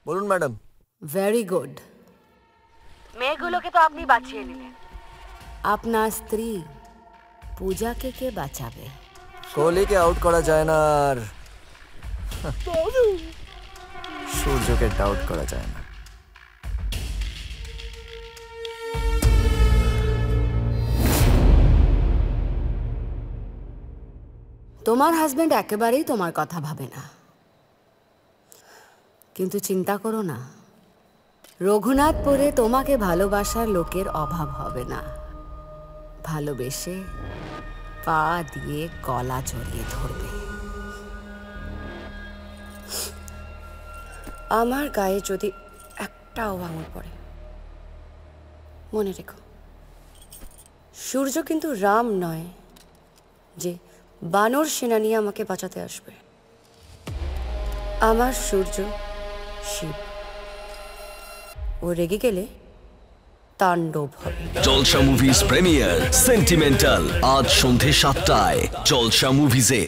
বলুন madam. Very good. মেয়েগুলোকে তো আপনি বাঁচিয়ে নিলেন, আপনার স্ত্রী পূজাকে কে বাঁচাবে? কোহলিকে আউট করা যায় না, আর সূর্যকে ডাউট করা যায় না। তোমার হাজবেন্ড একেবারেই তোমার কথা ভাবে না, কিন্তু চিন্তা করো না, রঘুনাথপুরে তোমাকে ভালোবাসার লোকের অভাব হবে না। ভালোবেসে পা দিয়ে গলা জড়িয়ে ধরবে। আমার গায়ে যদি একটাও আঙুল পড়ে, মনে রেখো, সূর্য কিন্তু রাম নয় যে বানর সেনা নিয়ে আমাকে বাঁচাতে আসবে। আমার সূর্য শিব, ও রেগে গেলে তাণ্ডব হবে। জলসা মুভিজ প্রিমিয়ার সেন্টিমেন্টাল আজ সন্ধে 7টায় জলসা মুভিজে।